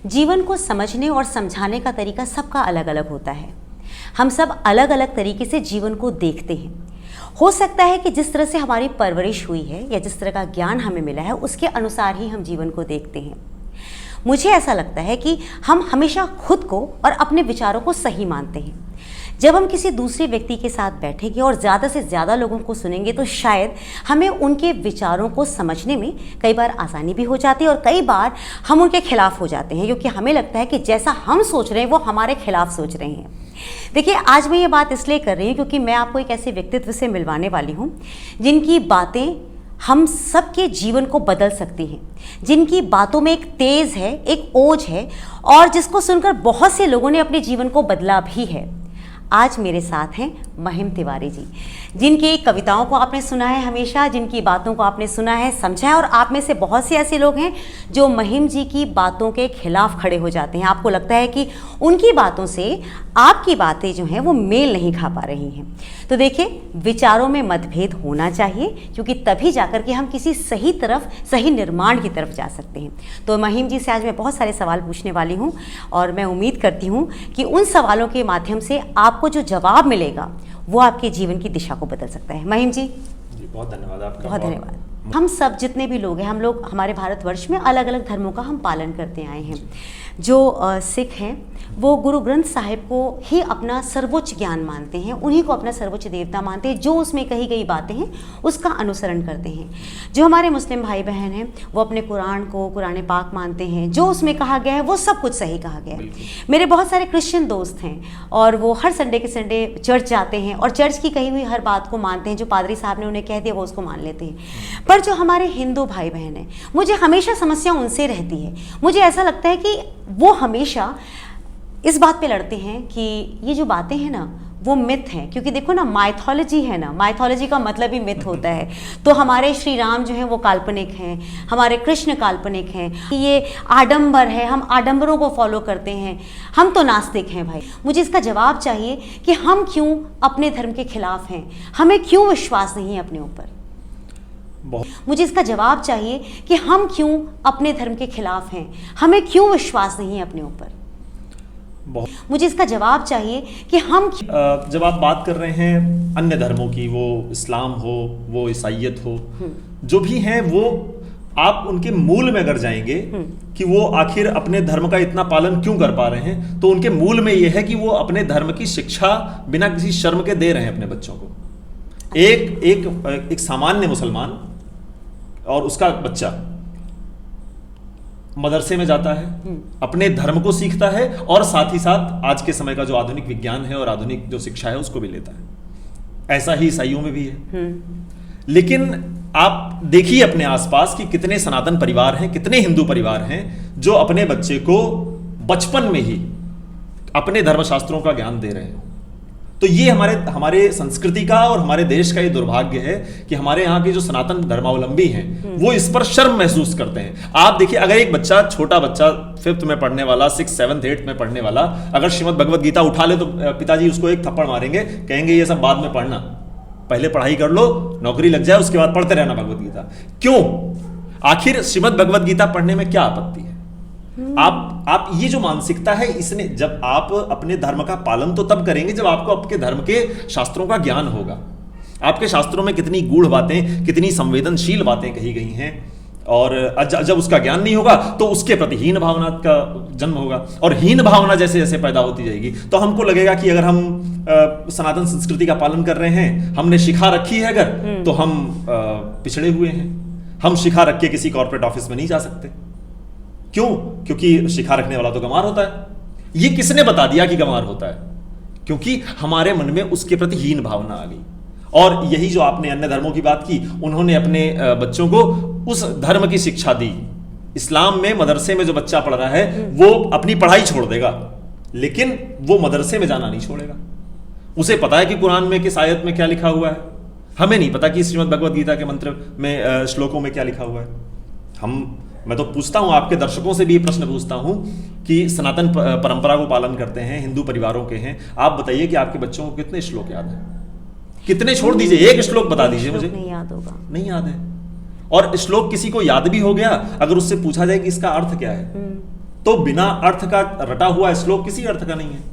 जीवन को समझने और समझाने का तरीका सबका अलग अलग होता है। हम सब अलग अलग तरीके से जीवन को देखते हैं। हो सकता है कि जिस तरह से हमारी परवरिश हुई है या जिस तरह का ज्ञान हमें मिला है उसके अनुसार ही हम जीवन को देखते हैं। मुझे ऐसा लगता है कि हम हमेशा खुद को और अपने विचारों को सही मानते हैं। जब हम किसी दूसरे व्यक्ति के साथ बैठेंगे और ज़्यादा से ज़्यादा लोगों को सुनेंगे तो शायद हमें उनके विचारों को समझने में कई बार आसानी भी हो जाती है और कई बार हम उनके खिलाफ हो जाते हैं, क्योंकि हमें लगता है कि जैसा हम सोच रहे हैं वो हमारे खिलाफ सोच रहे हैं। देखिए, आज मैं ये बात इसलिए कर रही हूँ क्योंकि मैं आपको एक ऐसे व्यक्तित्व से मिलवाने वाली हूँ जिनकी बातें हम सबके जीवन को बदल सकती हैं, जिनकी बातों में एक तेज़ है, एक ओज है और जिसको सुनकर बहुत से लोगों ने अपने जीवन को बदला भी है। आज मेरे साथ हैं महिम तिवारी जी, जिनकी कविताओं को आपने सुना है हमेशा, जिनकी बातों को आपने सुना है, समझा है और आप में से बहुत से ऐसे लोग हैं जो महिम जी की बातों के खिलाफ खड़े हो जाते हैं। आपको लगता है कि उनकी बातों से आपकी बातें जो हैं वो मेल नहीं खा पा रही हैं। तो देखिए, विचारों में मतभेद होना चाहिए क्योंकि तभी जाकर के हम किसी सही तरफ, सही निर्माण की तरफ जा सकते हैं। तो महिम जी से आज मैं बहुत सारे सवाल पूछने वाली हूँ और मैं उम्मीद करती हूँ कि उन सवालों के माध्यम से आपको जो जवाब मिलेगा वो आपके जीवन की दिशा को बदल सकता है। महिम जी, बहुत धन्यवाद आपका। बहुत धन्यवाद। हम सब जितने भी लोग हैं, हम लोग हमारे भारतवर्ष में अलग अलग धर्मों का हम पालन करते आए हैं। जो सिख हैं वो गुरु ग्रंथ साहिब को ही अपना सर्वोच्च ज्ञान मानते हैं, उन्हीं को अपना सर्वोच्च देवता मानते हैं। जो उसमें कही गई बातें हैं उसका अनुसरण करते हैं। जो हमारे मुस्लिम भाई बहन हैं वो अपने कुरान को कुरान पाक मानते हैं। जो उसमें कहा गया है वो सब कुछ सही कहा गया है। मेरे बहुत सारे क्रिश्चियन दोस्त हैं और वो हर संडे के संडे चर्च जाते हैं और चर्च की कही हुई हर बात को मानते हैं। जो पादरी साहब ने उन्हें कह दिया वो उसको मान लेते हैं। पर जो हमारे हिंदू भाई बहन हैं, मुझे हमेशा समस्या उनसे रहती है। मुझे ऐसा लगता है कि वो हमेशा इस बात पे लड़ते हैं कि ये जो बातें हैं ना वो मिथ हैं। क्योंकि देखो ना, माइथोलॉजी है ना, माइथोलॉजी का मतलब ही मिथ होता है। तो हमारे श्री राम जो हैं वो काल्पनिक हैं, हमारे कृष्ण काल्पनिक हैं, ये आडंबर है, हम आडंबरों को फॉलो करते हैं, हम तो नास्तिक हैं। भाई, मुझे इसका जवाब चाहिए कि हम क्यों अपने धर्म के खिलाफ हैं, हमें क्यों विश्वास नहीं है अपने ऊपर। मुझे इसका जवाब चाहिए कि हम क्यों अपने धर्म के खिलाफ हैं, हमें क्यों विश्वास नहीं है अपने ऊपर। मुझे इसका जवाब चाहिए कि हम जब आप बात कर रहे हैं अन्य धर्मों की, वो इस्लाम हो, वो ईसाईयत हो, जो भी हैं, वो आप उनके मूल में अगर जाएंगे कि वो आखिर अपने धर्म का इतना पालन क्यों कर पा रहे हैं, तो उनके मूल में ये है कि वो अपने धर्म की शिक्षा बिना किसी शर्म के दे रहे हैं अपने बच्चों को। एक सामान्य मुसलमान और उसका बच्चा मदरसे में जाता है, अपने धर्म को सीखता है और साथ ही साथ आज के समय का जो आधुनिक विज्ञान है और आधुनिक जो शिक्षा है उसको भी लेता है। ऐसा ही ईसाइयों में भी है। लेकिन आप देखिए अपने आसपास कि कितने सनातन परिवार हैं, कितने हिंदू परिवार हैं जो अपने बच्चे को बचपन में ही अपने धर्मशास्त्रों का ज्ञान दे रहे हैं। तो ये हमारे संस्कृति का और हमारे देश का ये दुर्भाग्य है कि हमारे यहाँ के जो सनातन धर्मावलंबी हैं वो इस पर शर्म महसूस करते हैं। आप देखिए, अगर एक बच्चा, छोटा बच्चा 5th में पढ़ने वाला, 6th 7th 8th में पढ़ने वाला अगर श्रीमद् भगवद गीता उठा ले तो पिताजी उसको एक थप्पड़ मारेंगे, कहेंगे ये सब बाद में पढ़ना, पहले पढ़ाई कर लो, नौकरी लग जाए, उसके बाद पढ़ते रहना भगवद गीता। क्यों? आखिर श्रीमद् भगवद गीता पढ़ने में क्या आपत्ति है? आप ये जो मानसिकता है, इसने, जब आप अपने धर्म का पालन तो तब करेंगे जब आपको आपके धर्म के शास्त्रों का ज्ञान होगा। आपके शास्त्रों में कितनी गूढ़ बातें, कितनी संवेदनशील बातें कही गई हैं, और जब उसका ज्ञान नहीं होगा तो उसके प्रति हीन भावना का जन्म होगा। और हीन भावना जैसे जैसे पैदा होती जाएगी तो हमको लगेगा कि अगर हम सनातन संस्कृति का पालन कर रहे हैं, हमने शिखा रखी है अगर, तो हम पिछड़े हुए हैं। हम शिखा रख के किसी कॉर्पोरेट ऑफिस में नहीं जा सकते। क्यों? क्योंकि शिखा रखने वाला तो गंवार होता है। ये किसने बता दिया कि गंवार होता है? क्योंकि हमारे मन में उसके प्रति हीन भावना आ गई। और यही जो आपने अन्य धर्मों की बात की, उन्होंने अपने बच्चों को उस धर्म की शिक्षा दी। इस्लाम में मदरसे में जो बच्चा पढ़ रहा है वो अपनी पढ़ाई छोड़ देगा, लेकिन वो मदरसे में जाना नहीं छोड़ेगा। उसे पता है कि कुरान में किस आयत में क्या लिखा हुआ है, हमें नहीं पता कि श्रीमद् भगवद गीता के मंत्र में श्लोकों में क्या लिखा हुआ है। मैं तो पूछता हूं, आपके दर्शकों से भी ये प्रश्न पूछता हूं कि सनातन परंपरा को पालन करते हैं, हिंदू परिवारों के हैं, आप बताइए कि आपके बच्चों को कितने श्लोक याद है? कितने छोड़ दीजिए, एक श्लोक बता दीजिए मुझे। नहीं याद होगा, नहीं याद है। और श्लोक किसी को याद भी हो गया, अगर उससे पूछा जाए कि इसका अर्थ क्या है, तो बिना अर्थ का रटा हुआ श्लोक किसी अर्थ का नहीं है।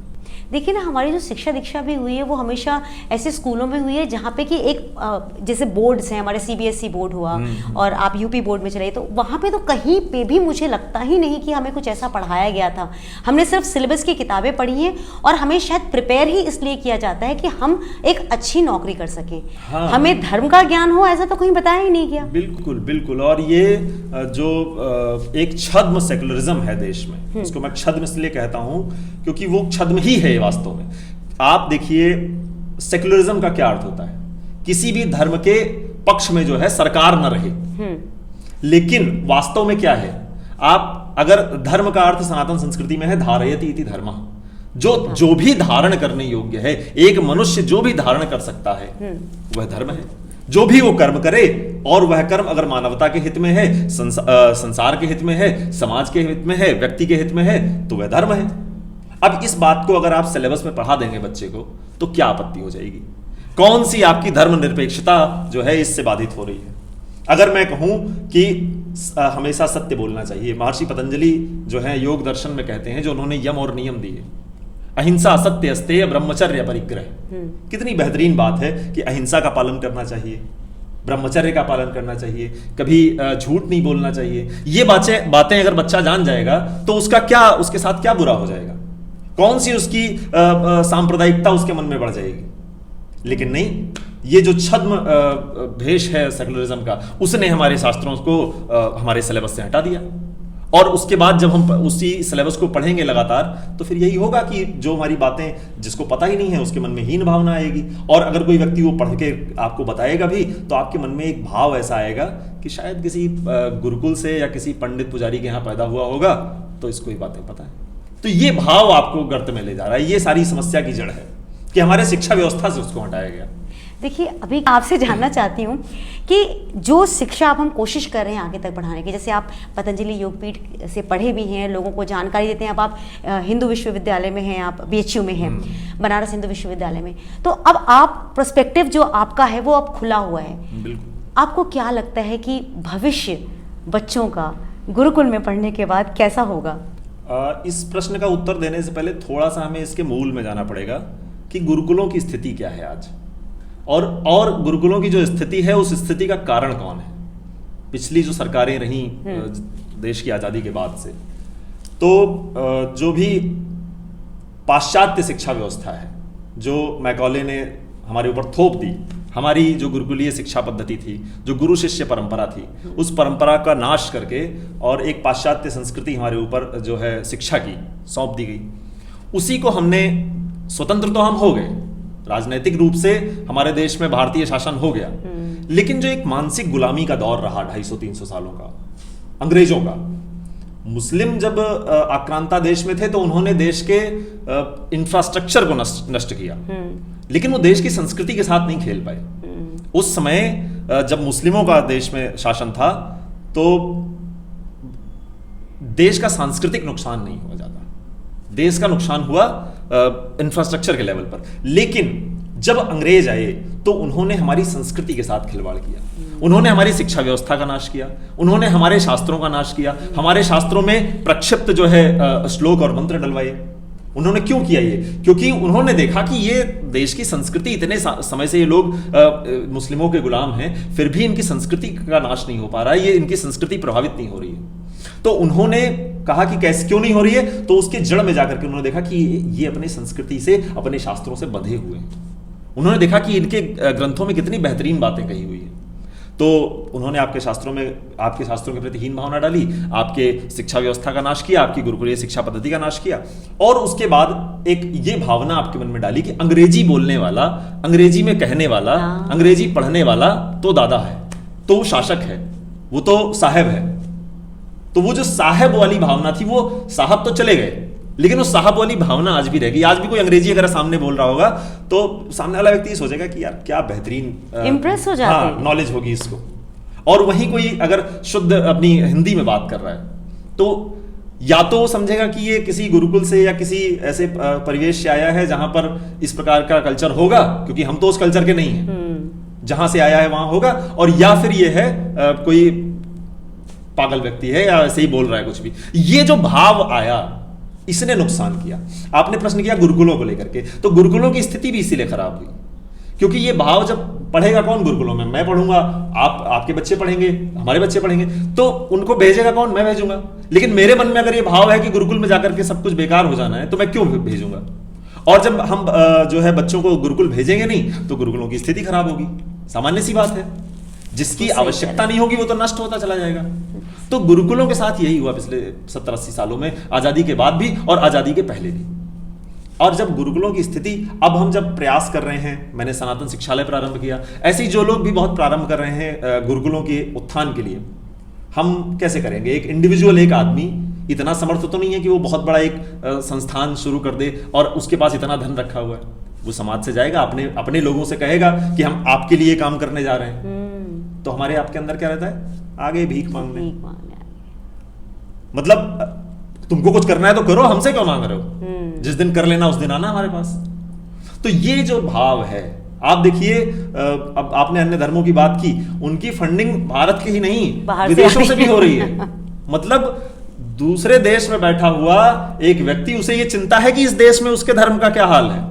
देखिए ना, हमारी जो शिक्षा दीक्षा भी हुई है वो हमेशा ऐसे स्कूलों में हुई है जहाँ पे कि एक जैसे बोर्ड्स हैं, हमारे सीबीएसई बोर्ड हुआ और आप यूपी बोर्ड में चले, तो वहाँ पे तो कहीं पे भी मुझे लगता ही नहीं कि हमें कुछ ऐसा पढ़ाया गया था। हमने सिर्फ सिलेबस की किताबें पढ़ी हैं और हमें शायद प्रिपेयर ही इसलिए किया जाता है कि हम एक अच्छी नौकरी कर सकें। हाँ। हमें धर्म का ज्ञान हो ऐसा तो कहीं बताया ही नहीं गया। बिल्कुल बिल्कुल। और ये जो एक छद्म सेकुलरिज्म है देश में, उसको मैं छद्म इसलिए कहता हूँ क्योंकि वो छद्म ही है वास्तव में। आप देखिए सेकुलरिज्म का क्या अर्थ होता है, किसी भी धर्म के पक्ष में जो है सरकार न रहे। लेकिन वास्तव में क्या है, आप अगर धर्म का अर्थ सनातन संस्कृति में है धारयति इति धर्मः, जो भी धारण करने योग्य है, एक मनुष्य जो भी धारण कर सकता है वह धर्म है। जो भी वो कर्म करे और वह कर्म अगर मानवता के हित में है, संसार के हित में है, समाज के हित में है, व्यक्ति के हित में है, तो वह धर्म है। अब इस बात को अगर आप सिलेबस में पढ़ा देंगे बच्चे को तो क्या आपत्ति हो जाएगी? कौन सी आपकी धर्मनिरपेक्षता जो है इससे बाधित हो रही है? अगर मैं कहूं कि हमेशा सत्य बोलना चाहिए, महर्षि पतंजलि जो है योग दर्शन में कहते हैं, जो उन्होंने यम और नियम दिए, अहिंसा सत्य अस्तेय ब्रह्मचर्य परिग्रह। कितनी बेहतरीन बात है कि अहिंसा का पालन करना चाहिए, ब्रह्मचर्य का पालन करना चाहिए, कभी झूठ नहीं बोलना चाहिए। ये बातें अगर बच्चा जान जाएगा तो उसके साथ क्या बुरा हो जाएगा? कौन सी उसकी सांप्रदायिकता उसके मन में बढ़ जाएगी? लेकिन नहीं, ये जो छद्म भेष है सेकुलरिज्म का, उसने हमारे शास्त्रों को हमारे सिलेबस से हटा दिया। और उसके बाद जब हम उसी सिलेबस को पढ़ेंगे लगातार तो फिर यही होगा कि जो हमारी बातें जिसको पता ही नहीं है उसके मन में हीन भावना आएगी। और अगर कोई व्यक्ति वो पढ़ के आपको बताएगा भी तो आपके मन में एक भाव ऐसा आएगा कि शायद किसी गुरुकुल से या किसी पंडित पुजारी के यहाँ पैदा हुआ होगा तो इसको ही बातें पता है। तो ये भाव आपको गर्त में ले जा रहा है। ये सारी समस्या की जड़ है कि हमारे शिक्षा व्यवस्था से उसको हटाया गया। देखिए, अभी आपसे जानना चाहती हूँ कि जो शिक्षा अब हम कोशिश कर रहे हैं आगे तक बढ़ाने की, जैसे आप पतंजलि योगपीठ से पढ़े भी हैं, लोगों को जानकारी देते हैं, अब आप हिंदू विश्वविद्यालय में हैं, आप बीएचयू में हैं, बनारस हिंदू विश्वविद्यालय में, तो अब आप पर्सपेक्टिव जो आपका है वो अब खुला हुआ है। बिल्कुल। आपको क्या लगता है कि भविष्य बच्चों का गुरुकुल में पढ़ने के बाद कैसा होगा? इस प्रश्न का उत्तर देने से पहले थोड़ा सा हमें इसके मूल में जाना पड़ेगा कि गुरुकुलों की स्थिति क्या है आज, और गुरुकुलों की जो स्थिति है उस स्थिति का कारण कौन है। पिछली जो सरकारें रहीं देश की आज़ादी के बाद से, तो जो भी पाश्चात्य शिक्षा व्यवस्था है जो मैकॉले ने हमारे ऊपर थोप दी, हमारी जो गुरुकुलीय शिक्षा पद्धति थी, जो गुरु शिष्य परंपरा थी, उस परंपरा का नाश करके और एक पाश्चात्य संस्कृति हमारे ऊपर जो है शिक्षा की सौंप दी गई, उसी को हमने स्वतंत्र तो हम हो गए, राजनीतिक रूप से हमारे देश में भारतीय शासन हो गया, लेकिन जो एक मानसिक गुलामी का दौर रहा 250-300 सालों का अंग्रेजों का, मुस्लिम जब आक्रांता देश में थे तो उन्होंने देश के इंफ्रास्ट्रक्चर को नष्ट किया, लेकिन वो देश की संस्कृति के साथ नहीं खेल पाए। उस समय जब मुस्लिमों का देश में शासन था तो देश का सांस्कृतिक नुकसान नहीं हुआ ज्यादा, देश का नुकसान हुआ इंफ्रास्ट्रक्चर के लेवल पर। लेकिन जब अंग्रेज आए तो उन्होंने हमारी संस्कृति के साथ खिलवाड़ किया, उन्होंने हमारी शिक्षा व्यवस्था का नाश किया, उन्होंने हमारे शास्त्रों का नाश किया, हमारे शास्त्रों में प्रक्षिप्त जो है श्लोक और मंत्र डलवाए। उन्होंने क्यों किया ये? क्योंकि उन्होंने देखा कि ये देश की संस्कृति, इतने समय से ये लोग मुस्लिमों के गुलाम हैं, फिर भी इनकी संस्कृति का नाश नहीं हो पा रहा है, ये इनकी संस्कृति प्रभावित नहीं हो रही है। तो उन्होंने कहा कि कैसे क्यों नहीं हो रही है, तो उसके जड़ में जाकर के उन्होंने देखा कि ये अपनी संस्कृति से, अपने शास्त्रों से बंधे हुए हैं। उन्होंने देखा कि इनके ग्रंथों में कितनी बेहतरीन बातें कही हुई हैं, तो उन्होंने आपके शास्त्रों के प्रति हीन भावना डाली, आपके शिक्षा व्यवस्था का नाश किया, आपकी गुरुकुलीय शिक्षा पद्धति का नाश किया, और उसके बाद एक ये भावना आपके मन में डाली कि अंग्रेजी बोलने वाला, अंग्रेजी में कहने वाला, अंग्रेजी पढ़ने वाला तो दादा है, तो वो शासक है, वो तो साहब है। तो वो जो साहब वाली भावना थी, वो साहब तो चले गए, लेकिन वो साहब वाली भावना आज भी रहेगी। आज भी कोई अंग्रेजी अगर सामने बोल रहा होगा तो सामने वाला व्यक्ति सोचेगा कि यार क्या बेहतरीन इंप्रेस हो जाता है, नॉलेज होगी इसको। और वहीं कोई अगर शुद्ध अपनी हिंदी में बात कर रहा है तो या तो समझेगा कि ये किसी गुरुकुल से या किसी ऐसे परिवेश से आया है जहां पर इस प्रकार का कल्चर होगा, क्योंकि हम तो उस कल्चर के नहीं हैं, जहां से आया है वहां होगा, और या फिर ये है कोई पागल व्यक्ति है या ऐसे ही बोल रहा है कुछ भी। ये जो भाव आया इसने नुकसान किया। आपने प्रश्न किया गुरुकुलों को लेकर के, तो गुरुकुलों की स्थिति भी इसीलिए खराब हुई क्योंकि ये भाव जब पढ़ेगा कौन गुरुकुलों में, मैं पढ़ूंगा, आपके बच्चे पढ़ेंगे, हमारे बच्चे पढ़ेंगे, तो उनको भेजेगा कौन, मैं भेजूंगा। लेकिन मेरे मन में अगर ये भाव है कि गुरुकुल में जाकर के सब कुछ बेकार हो जाना है तो मैं क्यों भेजूंगा। और जब हम जो है बच्चों को गुरुकुल भेजेंगे नहीं तो गुरुकुलों की स्थिति खराब होगी, सामान्य सी बात है। जिसकी आवश्यकता नहीं होगी वो तो नष्ट होता चला जाएगा। तो गुरुकुलों के साथ यही हुआ पिछले 70-80 सालों में, आजादी के बाद भी और आजादी के पहले भी। और जब गुरुकुलों की स्थिति, अब हम जब प्रयास कर रहे हैं, मैंने सनातन शिक्षालय प्रारंभ किया, ऐसे ही जो लोग भी बहुत प्रारंभ कर रहे हैं गुरुकुलों के उत्थान के लिए, हम कैसे करेंगे। एक इंडिविजुअल, एक आदमी इतना समर्थ तो नहीं है कि वो बहुत बड़ा एक संस्थान शुरू कर दे और उसके पास इतना धन रखा हुआ है। वो समाज से जाएगा, अपने लोगों से कहेगा कि हम आपके लिए काम करने जा रहे हैं। तो हमारे आपके अंदर क्या रहता है, आगे भीख मांगने। मतलब तुमको कुछ करना है तो करो, हमसे क्यों मांग रहे हो, जिस दिन कर लेना उस दिन आना हमारे पास। तो ये जो भाव है, आप देखिए, अब आपने अन्य धर्मों की बात की, उनकी फंडिंग भारत की ही नहीं विदेशों से भी हो रही है। मतलब दूसरे देश में बैठा हुआ एक व्यक्ति, उसे ये चिंता है कि इस देश में उसके धर्म का क्या हाल है।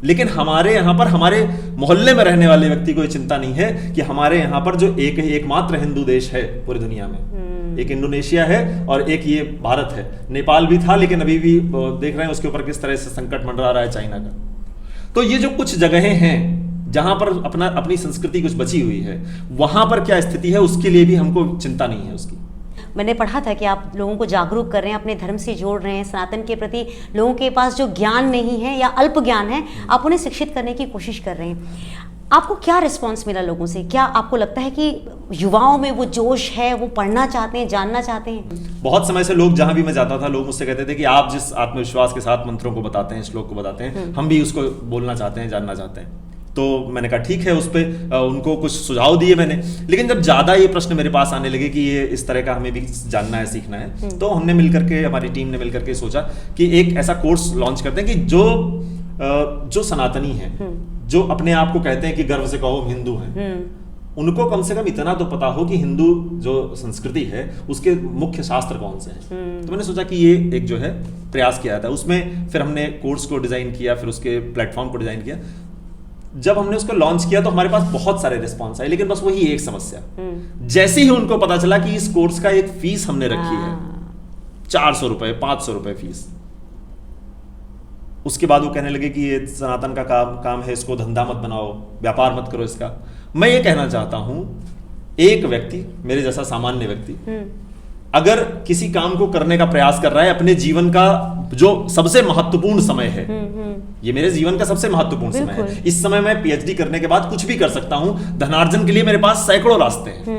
लेकिन हमारे यहाँ पर, हमारे मोहल्ले में रहने वाले व्यक्ति को ये चिंता नहीं है कि हमारे यहाँ पर जो एकमात्र हिंदू देश है पूरी दुनिया में, एक इंडोनेशिया है और एक ये भारत है। नेपाल भी था लेकिन अभी भी देख रहे हैं उसके ऊपर किस तरह से संकट मंडरा रहा है चाइना का। तो ये जो कुछ जगहें हैं जहां पर अपनी संस्कृति कुछ बची हुई है, वहां पर क्या स्थिति है उसके लिए भी हमको चिंता नहीं है उसकी। मैंने पढ़ा था कि आप लोगों को जागरूक कर रहे हैं, अपने धर्म से जोड़ रहे हैं, सनातन के प्रति लोगों के पास जो ज्ञान नहीं है या अल्प ज्ञान है, आप उन्हें शिक्षित करने की कोशिश कर रहे हैं। आपको क्या रिस्पांस मिला लोगों से? क्या आपको लगता है कि युवाओं में वो जोश है, वो पढ़ना चाहते हैं, जानना चाहते हैं? बहुत समय से लोग, जहां भी मैं जाता था, लोग मुझसे कहते थे कि आप जिस आत्मविश्वास के साथ मंत्रों को बताते हैं, श्लोक को बताते हैं, हम भी उसको बोलना चाहते हैं, जानना चाहते हैं। तो मैंने कहा ठीक है, उस पर उनको कुछ सुझाव दिए मैंने। लेकिन जब ज़्यादा ये प्रश्न मेरे पास आने लगे कि ये इस तरह का हमें भी जानना है, सीखना है, तो हमने मिलकर के, हमारी टीम ने मिलकर के सोचा कि एक ऐसा कोर्स लॉन्च करते हैं कि जो सनातनी हैं, जो अपने आप को कहते हैं कि गर्व से कहो हम हिंदू हैं, उनको कम से कम इतना तो पता हो कि हिंदू जो संस्कृति है उसके मुख्य शास्त्र कौन से हैं। तो मैंने सोचा कि ये एक जो है प्रयास किया था। उसमें फिर हमने कोर्स को डिज़ाइन किया, फिर उसके प्लेटफॉर्म को डिज़ाइन किया। जब हमने उसको लॉन्च किया तो हमारे पास बहुत सारे रिस्पॉन्स आए, लेकिन बस वही एक समस्या, जैसे ही उनको पता चला कि इस कोर्स का एक फीस हमने रखी है 400 रुपए, 500 रुपए फीस, उसके बाद वो कहने लगे कि ये सनातन का काम है, इसको धंधा मत बनाओ, व्यापार मत करो इसका। मैं ये कहना चाहता हूं, एक व्यक्ति, मेरे जैसा सामान्य व्यक्ति, अगर किसी काम को करने का प्रयास कर रहा है, अपने जीवन का जो सबसे महत्वपूर्ण समय है, ये मेरे जीवन का सबसे महत्वपूर्ण समय है, इस समय मैं पीएचडी करने के बाद कुछ भी कर सकता हूं, धनार्जन के लिए मेरे पास सैकड़ों रास्ते हैं,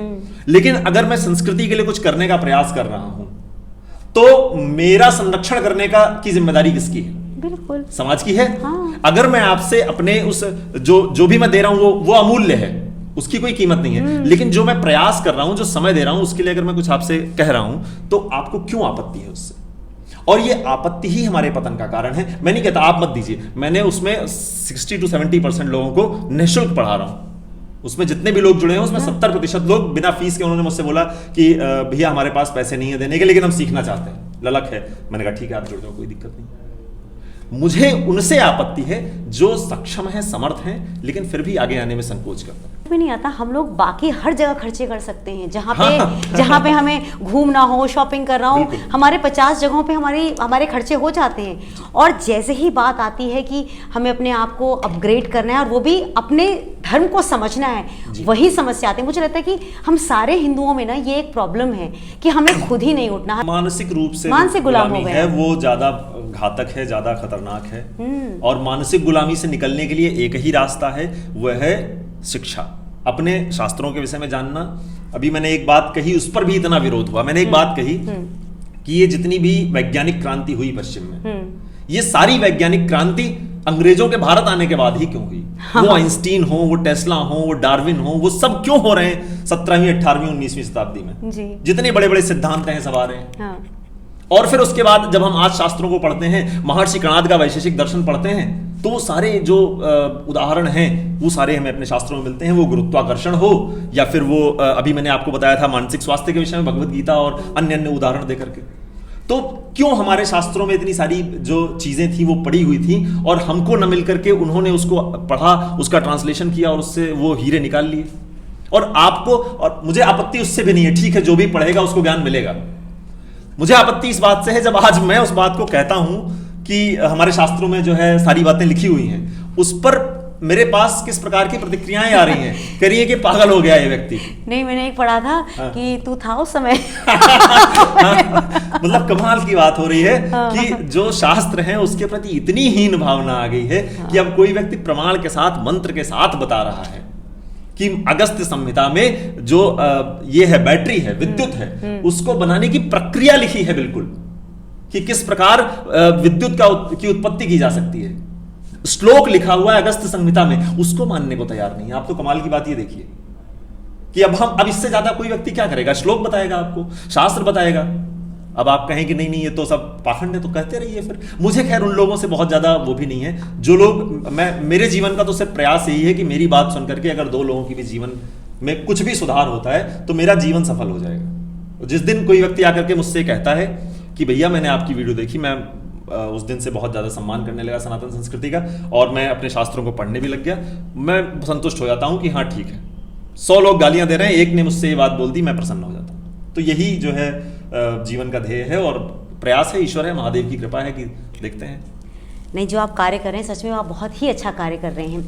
लेकिन अगर मैं संस्कृति के लिए कुछ करने का प्रयास कर रहा हूं तो मेरा संरक्षण करने की जिम्मेदारी किसकी है? बिल्कुल समाज की है। अगर मैं आपसे अपने उस जो भी मैं दे रहा हूं वो अमूल्य है, उसकी कोई कीमत नहीं है, लेकिन जो मैं प्रयास कर रहा हूं, जो समय दे रहा हूं, उसके लिए अगर मैं कुछ आपसे कह रहा हूं तो आपको क्यों आपत्ति है उससे? और ये आपत्ति ही हमारे पतन का कारण है। मैं नहीं कहता आप मत दीजिए, मैंने उसमें 60 to 70% लोगों को निःशुल्क पढ़ा रहा हूं। उसमें जितने भी लोग जुड़े हैं उसमें 70% लोग बिना फीस के, उन्होंने मुझसे बोला कि भैया हमारे पास पैसे नहीं है देने के, लेकिन हम सीखना चाहते हैं, ललक है। मैंने कहा ठीक है, आप जुड़ जाओ, कोई दिक्कत नहीं। मुझे उनसे आपत्ति है जो सक्षम है, समर्थ हैं, लेकिन फिर भी आगे आने में संकोच करते हैं। भी नहीं आता। हम लोग बाकी हर जगह खर्चे कर सकते हैं, जहाँ पे हमें घूमना हो, शॉपिंग करना हो, हमारे 50 जगहों पे हमारे खर्चे हो जाते हैं। और जैसे ही बात आती है कि हमें अपने आप को अपग्रेड करना है और वो भी अपने धर्म को समझना है, वही समस्या आती है। मुझे लगता है कि हम सारे हिंदुओं में ना ये एक प्रॉब्लम है कि हमें खुद ही नहीं उठना, मानसिक रूप से मानसिक गुलाम हो गए है, वो ज्यादा घातक है, ज्यादा खतरनाक है। और मानसिक गुलामी से निकलने के लिए एक ही रास्ता है, वह है शिक्षा, अपने शास्त्रों के विषय में जानना। अभी मैंने एक बात कही, उस पर भी इतना विरोध हुआ। मैंने एक बात कही कि ये जितनी भी वैज्ञानिक क्रांति हुई पश्चिम में, ये सारी वैज्ञानिक क्रांति अंग्रेजों के भारत आने के बाद ही क्यों हुई? वो आइंस्टीन हो, वो टेस्ला हो, वो डार्विन हो, वो सब क्यों हो रहे हैं 17वीं, 18वीं, 19वीं शताब्दी में? जितने बड़े बड़े सिद्धांत हैं सब आ रहे हैं। और फिर उसके बाद जब हम आज शास्त्रों को पढ़ते हैं, महर्षि कणाद का वैशेषिक दर्शन पढ़ते हैं, तो वो सारे जो उदाहरण हैं वो सारे हमें अपने शास्त्रों में मिलते हैं। वो गुरुत्वाकर्षण हो या फिर वो अभी मैंने आपको बताया था मानसिक स्वास्थ्य के विषय में भगवत गीता और अन्य अन्य उदाहरण देकर के। तो क्यों हमारे शास्त्रों में इतनी सारी जो चीजें थी वो पड़ी हुई थी और हमको न मिल करके उन्होंने उसको पढ़ा, उसका ट्रांसलेशन किया और उससे वो हीरे निकाल लिए। और आपको, और मुझे आपत्ति उससे भी नहीं है, ठीक है, जो भी पढ़ेगा उसको ज्ञान मिलेगा। मुझे आपत्ति इस बात से है जब आज मैं उस बात को कहता हूं कि हमारे शास्त्रों में जो है सारी बातें लिखी हुई हैं, उस पर मेरे पास किस प्रकार की प्रतिक्रियाएं आ रही हैं, करिए कि पागल हो गया ये व्यक्ति। नहीं, मैंने एक पढ़ा था कि तू था उस समय। मतलब कमाल की बात हो रही है कि जो शास्त्र हैं उसके प्रति इतनी हीन भावना आ गई है कि अब कोई व्यक्ति प्रमाण के साथ, मंत्र के साथ बता रहा है कि अगस्त्य संहिता में जो ये है बैटरी है, विद्युत है, उसको बनाने की प्रक्रिया लिखी है बिल्कुल, कि किस प्रकार विद्युत की उत्पत्ति की जा सकती है। श्लोक लिखा हुआ है अगस्त्य संहिता में, उसको मानने को तैयार नहीं है। आप तो कमाल की बात ये देखिए कि अब इससे ज्यादा कोई व्यक्ति क्या करेगा? श्लोक बताएगा आपको, शास्त्र बताएगा। अब आप कहें कि नहीं ये तो सब पाखंड है, तो कहते रहिए फिर। मुझे खैर उन लोगों से बहुत ज्यादा वो भी नहीं है जो लोग, मेरे जीवन का तो सिर्फ प्रयास यही है कि मेरी बात सुन करके अगर 2 लोगों की भी जीवन में कुछ भी सुधार होता है तो मेरा जीवन सफल हो जाएगा। जिस दिन कोई व्यक्ति आकर के मुझसे कहता है कि भैया मैंने आपकी वीडियो देखी, मैं उस दिन से बहुत ज़्यादा सम्मान करने लगा सनातन संस्कृति का और मैं अपने शास्त्रों को पढ़ने भी लग गया, मैं संतुष्ट हो जाता हूँ कि हाँ ठीक है। 100 लोग गालियाँ दे रहे हैं, एक ने मुझसे ये बात बोल दी, मैं प्रसन्न हो जाता हूँ। तो यही जो है जीवन का ध्येय है और प्रयास है, ईश्वर है, महादेव की कृपा है कि देखते हैं। नहीं, जो आप कार्य कर रहे हैं सच में आप बहुत ही अच्छा कार्य कर रहे हैं।